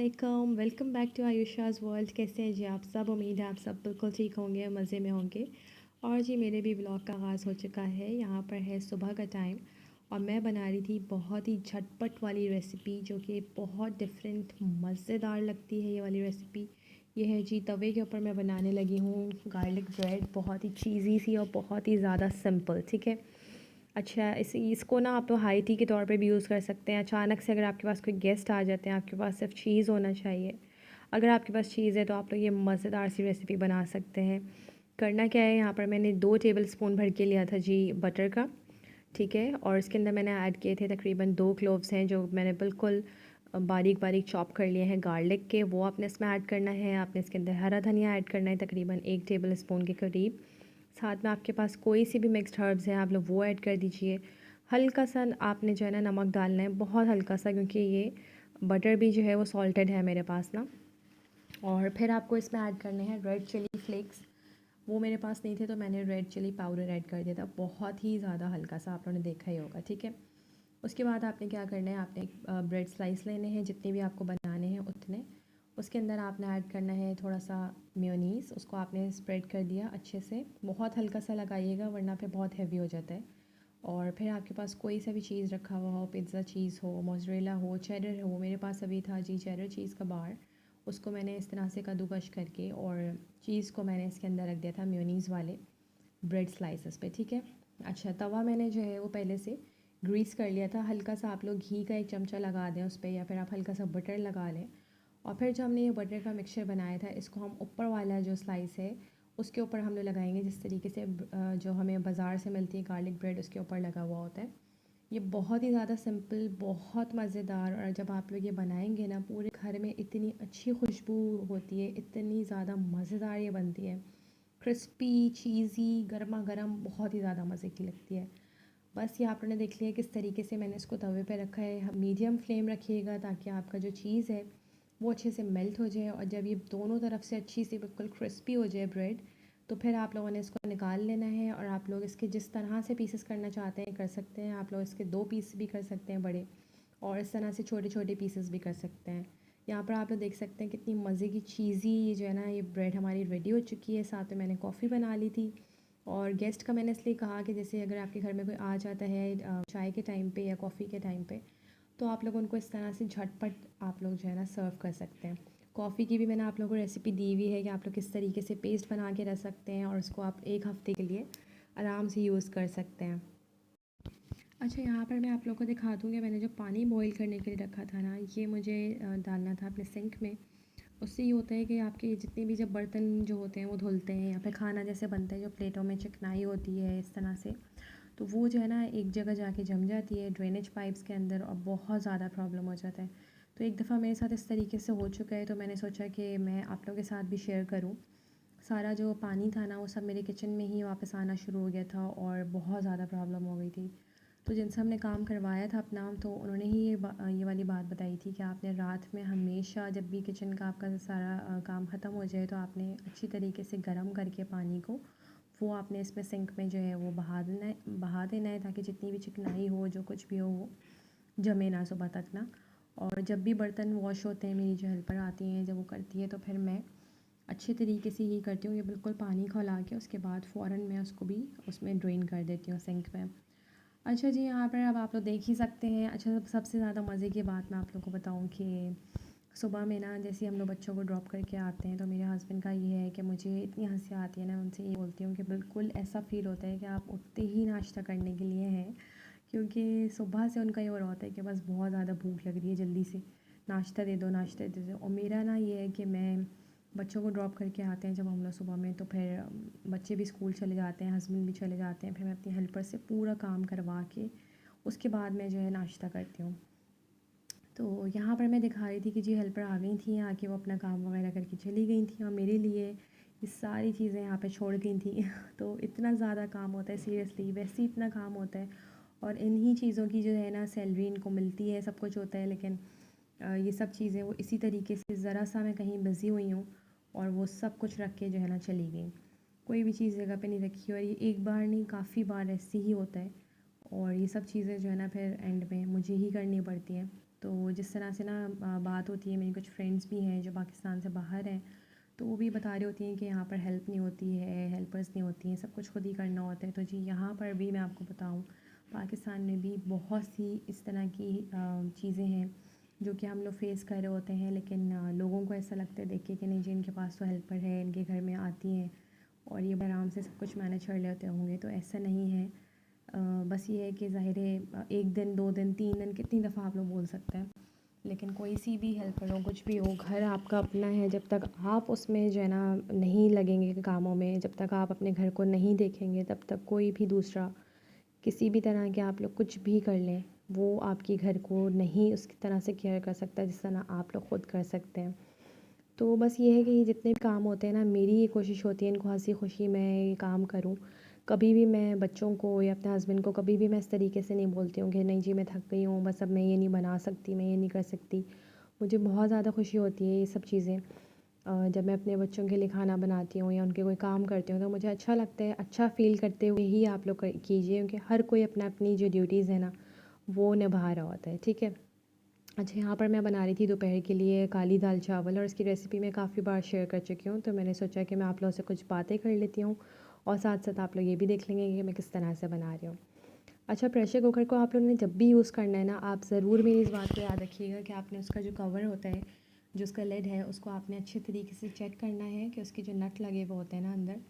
अस्सलाम welcome back to आयुषाज़ world. कैसे हैं जी आप सब? उम्मीद है आप सब बिल्कुल ठीक होंगे, मज़े में होंगे। और जी मेरे भी व्लॉग का आगाज़ हो चुका है। यहाँ पर है सुबह का टाइम और मैं बना रही थी बहुत ही झटपट वाली रेसिपी जो कि बहुत डिफरेंट मज़ेदार लगती है। ये वाली रेसिपी ये है जी, तवे के ऊपर मैं बनाने लगी हूँ गार्लिक ब्रेड। बहुत ही चीज़ी सी और बहुत ही ज़्यादा सिंपल, ठीक है। अच्छा, इसको ना आप हाई टी के तौर पे भी यूज़ कर सकते हैं। अचानक से अगर आपके पास कोई गेस्ट आ जाते हैं, आपके पास सिर्फ चीज़ होना चाहिए। अगर आपके पास चीज़ है तो आप लोग ये मज़ेदार सी रेसिपी बना सकते हैं। करना क्या है, यहाँ पर मैंने 2 टेबल स्पून भर के लिया था जी बटर का, ठीक है। और इसके अंदर मैंने ऐड किए थे तकरीबन 2 क्लोव्स हैं जो मैंने बिल्कुल बारीक बारीक चॉप कर लिए हैं गार्लिक के, वो आपने इसमें ऐड करना है। आपने इसके अंदर हरा धनिया ऐड करना है तकरीबन 1 टेबल स्पून के करीब। साथ में आपके पास कोई सी भी मिक्स्ड हर्ब्स हैं आप लोग वो ऐड कर दीजिए। हल्का सा आपने जो है ना नमक डालना है, बहुत हल्का सा, क्योंकि ये बटर भी जो है वो सॉल्टेड है मेरे पास ना। और फिर आपको इसमें ऐड करने हैं रेड चिली फ्लेक्स। वो मेरे पास नहीं थे तो मैंने रेड चिली पाउडर ऐड कर दिया था, बहुत ही ज़्यादा हल्का सा, आप लोगों ने देखा ही होगा, ठीक है। उसके बाद आपने क्या करना है, आपने एक ब्रेड स्लाइस लेने हैं, जितने भी आपको बनाने हैं उतने। उसके अंदर आपने ऐड करना है थोड़ा सा मेयोनीज़, उसको आपने स्प्रेड कर दिया अच्छे से, बहुत हल्का सा लगाइएगा वरना फिर बहुत हैवी हो जाता है। और फिर आपके पास कोई सा भी चीज़ रखा हुआ हो, पिज़्ज़ा चीज़ हो, मोज़रेला हो, चेडर हो, मेरे पास अभी था जी चेडर चीज़ का बार। उसको मैंने इस तरह से कद्दूकश करके और चीज़ को मैंने इसके अंदर रख दिया था मेयोनीज़ वाले ब्रेड स्लाइसेस पे, ठीक है। अच्छा, तवा मैंने जो है वो पहले से ग्रीस कर लिया था। हल्का सा आप लोग घी का एक चमचा लगा दें उस पर, या फिर आप हल्का सा बटर लगा लें। और फिर जो हमने ये बटर का मिक्सचर बनाया था, इसको हम ऊपर वाला जो स्लाइस है उसके ऊपर हम लोग लगाएंगे, जिस तरीके से जो हमें बाज़ार से मिलती है गार्लिक ब्रेड उसके ऊपर लगा हुआ होता है। ये बहुत ही ज़्यादा सिंपल, बहुत मज़ेदार, और जब आप लोग ये बनाएंगे ना पूरे घर में इतनी अच्छी खुशबू होती है, इतनी ज़्यादा मज़ेदार ये बनती है। क्रिस्पी चीज़ी गर्मा गर्म, बहुत ही ज़्यादा मज़े की लगती है। बस ये आपने देख लिया किस तरीके से मैंने इसको तवे पे रखा है। मीडियम फ्लेम रखिएगा ताकि आपका जो चीज़ है वो अच्छे से मेल्ट हो जाए, और जब ये दोनों तरफ से अच्छी सी बिल्कुल क्रिस्पी हो जाए ब्रेड, तो फिर आप लोगों ने इसको निकाल लेना है। और आप लोग इसके जिस तरह से पीसेस करना चाहते हैं कर सकते हैं। आप लोग इसके 2 पीस भी कर सकते हैं बड़े, और इस तरह से छोटे छोटे पीसेस भी कर सकते हैं। यहाँ पर आप लोग देख सकते हैं कितनी मज़े की चीज़ी ये जो है ना, ये ब्रेड हमारी रेडी हो चुकी है। साथ में मैंने कॉफ़ी बना ली थी। और गेस्ट का मैंने इसलिए कहा कि जैसे अगर आपके घर में कोई आ जाता है चाय के टाइम पे या कॉफ़ी के टाइम पे, तो आप लोग उनको इस तरह से झटपट आप लोग जो है ना सर्व कर सकते हैं। कॉफ़ी की भी मैंने आप लोगों को रेसिपी दी हुई है कि आप लोग किस तरीके से पेस्ट बना के रख सकते हैं और उसको आप 1 हफ़्ते के लिए आराम से यूज़ कर सकते हैं। अच्छा, यहाँ पर मैं आप लोगों को दिखा दूँ कि मैंने जो पानी बॉईल करने के लिए रखा था ना, ये मुझे डालना था अपने सिंक में। उससे ये होता है कि आपके जितने भी जब बर्तन जो होते हैं वो धुलते हैं, या फिर खाना जैसे बनता है जो प्लेटों में चिकनाई होती है इस तरह से, तो वो जो है ना एक जगह जाके जम जाती है ड्रेनेज पाइप्स के अंदर, और बहुत ज़्यादा प्रॉब्लम हो जाता है। तो एक दफ़ा मेरे साथ इस तरीके से हो चुका है, तो मैंने सोचा कि मैं आप लोगों के साथ भी शेयर करूँ। सारा जो पानी था ना वो सब मेरे किचन में ही वापस आना शुरू हो गया था और बहुत ज़्यादा प्रॉब्लम हो गई थी। तो जिनसे हमने काम करवाया था अपना, तो उन्होंने ही ये वाली बात बताई थी कि आपने रात में हमेशा जब भी किचन का आपका सारा काम ख़त्म हो जाए तो आपने अच्छी तरीके से गर्म करके पानी को वो आपने इसमें सिंक में जो है वो बहा देना है, ताकि जितनी भी चिकनाई हो जो कुछ भी हो वो जमे ना सुबह तक ना। और जब भी बर्तन वॉश होते हैं, मेरी जो हेल्पर आती हैं जब वो करती है, तो फिर मैं अच्छे तरीके से ही करती हूँ। ये बिल्कुल पानी खौला के उसके बाद फ़ौरन मैं उसको भी उसमें ड्रेन कर देती हूँ सिंक में। अच्छा जी, यहाँ पर अब आप लोग देख ही सकते हैं। अच्छा, सबसे ज़्यादा मज़े की बात मैं आप लोगों को बताऊँ कि सुबह में ना जैसे हम लोग बच्चों को ड्रॉप करके आते हैं, तो मेरे हस्बैंड का ये है कि मुझे इतनी हंसी आती है ना, उनसे ये बोलती हूँ कि बिल्कुल ऐसा फ़ील होता है कि आप उठते ही नाश्ता करने के लिए हैं, क्योंकि सुबह से उनका ये हो रहा होता है कि बस बहुत ज़्यादा भूख लग रही है, जल्दी से नाश्ता दे दो, नाश्ता दे दो। और मेरा ना ये है कि मैं बच्चों को ड्रॉप करके आते हैं जब हम लोग सुबह में, तो फिर बच्चे भी स्कूल चले जाते हैं, हस्बैंड भी चले जाते हैं, फिर मैं अपनी हेल्पर से पूरा काम करवा के उसके बाद मैं जो है नाश्ता करती हूँ। तो यहाँ पर मैं दिखा रही थी कि जी हेल्पर आ गई थी, आके वो अपना काम वगैरह करके चली गई थी और मेरे लिए ये सारी चीज़ें यहाँ पे छोड़ गई थी। तो इतना ज़्यादा काम होता है, सीरियसली वैसे ही इतना काम होता है। और इन्हीं चीज़ों की जो है ना सैलरी इनको मिलती है, सब कुछ होता है, लेकिन ये सब चीज़ें वो इसी तरीके से ज़रा सा मैं कहीं बिज़ी हुई हूँ और वो सब कुछ रख के जो है ना चली गई। कोई भी चीज़ जगह पे नहीं रखी, और ये एक बार नहीं काफ़ी बार ऐसे ही होता है। और ये सब चीज़ें जो है ना फिर एंड में मुझे ही करनी पड़ती हैं। तो जिस तरह से ना बात होती है, मेरी कुछ फ्रेंड्स भी हैं जो पाकिस्तान से बाहर हैं, तो वो भी बता रही होती हैं कि यहाँ पर हेल्प नहीं होती है, हेल्पर्स नहीं होती हैं, सब कुछ खुद ही करना होता है। तो जी यहाँ पर भी मैं आपको बताऊँ, पाकिस्तान में भी बहुत सी इस तरह की चीज़ें हैं जो कि हम लोग फेस कर रहे होते हैं, लेकिन लोगों को ऐसा लगता है देख के कि नहीं जी इनके पास तो हेल्पर है, इनके घर में आती हैं और ये आराम से सब कुछ मैनेज कर लेते होंगे। तो ऐसा नहीं है। बस ये है कि ज़ाहिर है 1 दिन 2 दिन 3 दिन कितनी दफ़ा आप लोग बोल सकते हैं, लेकिन कोई सी भी हेल्पर हो, कुछ भी हो, घर आपका अपना है। जब तक आप उसमें जो है ना नहीं लगेंगे कामों में, जब तक आप अपने घर को नहीं देखेंगे, तब तक कोई भी दूसरा किसी भी तरह के आप लोग कुछ भी कर लें, वो आपके घर को नहीं उसकी तरह से केयर कर सकता जिस तरह आप लोग ख़ुद कर सकते हैं। तो बस ये है कि ये जितने भी काम होते हैं ना, मेरी ये कोशिश होती है इनको हँसी खुशी मैं ये काम करूँ। कभी भी मैं बच्चों को या अपने हस्बैंड को कभी भी मैं इस तरीके से नहीं बोलती हूँ कि नहीं जी मैं थक गई हूँ, बस अब मैं ये नहीं बना सकती, मैं ये नहीं कर सकती। मुझे बहुत ज़्यादा खुशी होती है ये सब चीज़ें। जब मैं अपने बच्चों के लिए खाना बनाती हूँ या उनके कोई काम करती हूँ, तो मुझे अच्छा लगता है। अच्छा फ़ील करते हुए ही आप लोग कीजिए, क्योंकि हर कोई अपना अपनी जो ड्यूटीज़ है ना, वो निभा रहा होता है, ठीक है। अच्छा, यहाँ पर मैं बना रही थी दोपहर के लिए काली दाल चावल, और इसकी रेसिपी मैं काफ़ी बार शेयर कर चुकी हूँ, तो मैंने सोचा कि मैं आप लोगों से कुछ बातें कर लेती हूँ और साथ साथ आप लोग ये भी देख लेंगे कि मैं किस तरह से बना रही हूँ। अच्छा, प्रेशर कुकर को आप लोगों ने जब भी यूज़ करना है ना, आप ज़रूर मेरी इस बात को याद रखिएगा कि आपने उसका जो कवर होता है, जो उसका लिड है, उसको आपने अच्छे तरीके से चेक करना है कि उसके जो नट लगे हुए होते हैं ना अंदर,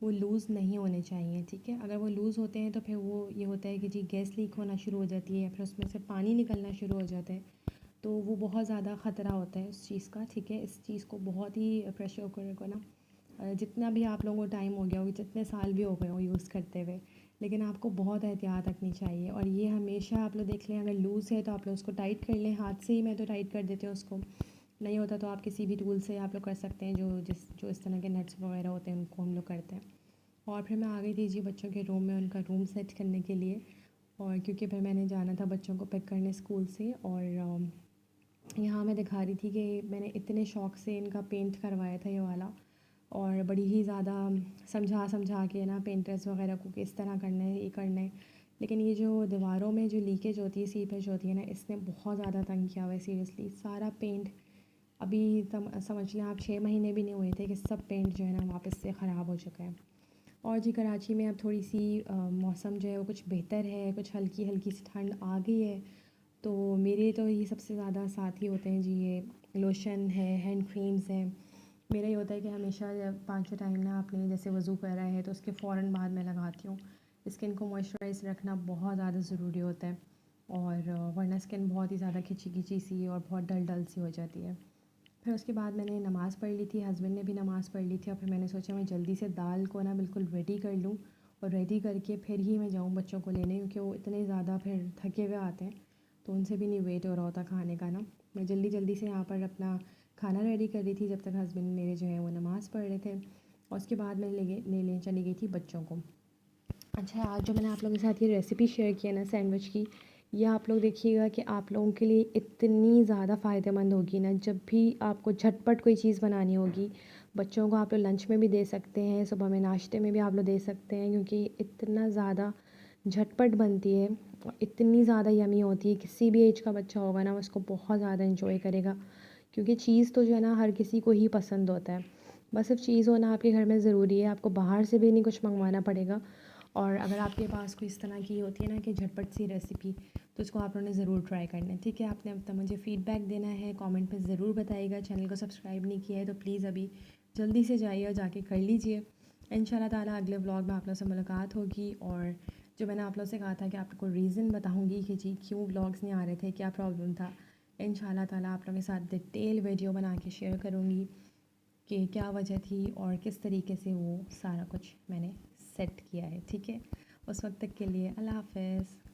वो लूज़ नहीं होने चाहिए, ठीक है। अगर वो लूज़ होते हैं तो फिर वो ये होता है कि जी गैस लीक होना शुरू हो जाती है या फिर उसमें से पानी निकलना शुरू हो जाता है, तो वो बहुत ज़्यादा ख़तरा होता है उस चीज़ का, ठीक है। इस चीज़ को बहुत ही प्रेशर कुकर को ना जितना भी आप लोगों को टाइम हो गया हो, जितने साल भी हो गए हो यूज़ करते हुए, लेकिन आपको बहुत एहतियात रखनी चाहिए। और ये हमेशा आप लोग देख लें, अगर लूज़ है तो आप लोग उसको टाइट कर लें हाथ से ही। मैं तो टाइट कर देती हूँ उसको, नहीं होता तो आप किसी भी टूल से आप लोग कर सकते हैं, जो इस तरह के नट्स वगैरह होते हैं उनको हम लोग करते हैं। और फिर मैं आ गई थी जी बच्चों के रूम में उनका रूम सेट करने के लिए, और क्योंकि फिर मैंने जाना था बच्चों को पिक करने स्कूल से। और यहाँ मैं दिखा रही थी कि मैंने इतने शौक़ से इनका पेंट करवाया था ये वाला, और बड़ी ही ज़्यादा समझा समझा के ना पेंटर्स वगैरह को कि इस तरह करना है, ये करना है। लेकिन ये जो दीवारों में जो लीकेज होती है, सीपेज होती है ना, इसने बहुत ज़्यादा तंग किया हुआ है सीरियसली। सारा पेंट अभी समझ लें आप 6 महीने भी नहीं हुए थे कि सब पेंट जो है ना वापस से ख़राब हो चुका है। और जी कराची में अब थोड़ी सी मौसम जो है वो कुछ बेहतर है, कुछ हल्की हल्की सी ठंड आ गई है। तो मेरे तो ये सबसे ज़्यादा साथी होते हैं जी, ये लोशन है, हैंड क्रीम्स हैं। मेरा ये होता है कि हमेशा जब 5 टाइम ना आपने जैसे वज़ू करा है तो उसके फ़ौरन बाद मैं लगाती हूँ। स्किन को मॉइस्चराइज़ रखना बहुत ज़्यादा ज़रूरी होता है, और वरना स्किन बहुत ही ज़्यादा खिंची खिंची सी और बहुत डल डल सी हो जाती है। फिर उसके बाद मैंने नमाज़ पढ़ ली थी, हस्बैंड ने भी नमाज़ पढ़ ली थी, और फिर मैंने सोचा मैं जल्दी से दाल को ना बिल्कुल रेडी कर लूँ, और रेडी करके फिर ही मैं जाऊँ बच्चों को लेने, क्योंकि वो इतने ज़्यादा फिर थके हुए आते हैं, तो उनसे भी नहीं वेट हो रहा होता खाने का ना। मैं जल्दी जल्दी से यहाँ पर अपना खाना रेडी कर रही थी जब तक हस्बैंड मेरे जो है वो नमाज़ पढ़ रहे थे, और उसके बाद मैं लेने चली गई थी बच्चों को। अच्छा, आज जो मैंने आप लोगों के साथ ये रेसिपी शेयर की है ना सैंडविच की, ये आप लोग देखिएगा कि आप लोगों के लिए इतनी ज़्यादा फ़ायदेमंद होगी ना। जब भी आपको झटपट कोई चीज़ बनानी होगी, बच्चों को आप लोग लंच में भी दे सकते हैं, सुबह में नाश्ते में भी आप लोग दे सकते हैं, क्योंकि इतना ज़्यादा झटपट बनती है और इतनी ज़्यादा यमी होती है। किसी भी एज का बच्चा होगा ना, उसको बहुत ज़्यादा इंजॉय करेगा, क्योंकि चीज़ तो जो है ना हर किसी को ही पसंद होता है। बस सिर्फ चीज़ होना आपके घर में ज़रूरी है, आपको बाहर से भी नहीं कुछ मंगवाना पड़ेगा। और अगर आपके पास कोई इस तरह की होती है ना कि झटपट सी रेसिपी, तो उसको आप लोगों ने ज़रूर ट्राई करना है, ठीक है। आपने अब तक मुझे फ़ीडबैक देना है, कमेंट में ज़रूर बताइएगा। चैनल को सब्सक्राइब नहीं किया है तो प्लीज़ अभी जल्दी से जाइए और जाके कर लीजिए। इंशाल्लाह ताला अगले व्लॉग में आप लोगों से मुलाकात होगी, और जो मैंने आप लोगों से कहा था कि आपको रीज़न बताऊँगी कि जी क्यों व्लॉग्स नहीं आ रहे थे, क्या प्रॉब्लम था, इंशाल्लाह ताला आप लोगों के साथ डिटेल वीडियो बना के शेयर करूँगी कि क्या वजह थी और किस तरीके से वो सारा कुछ मैंने सेट किया है, ठीक है। उस वक्त तक के लिए अल्लाह हाफ़िज़।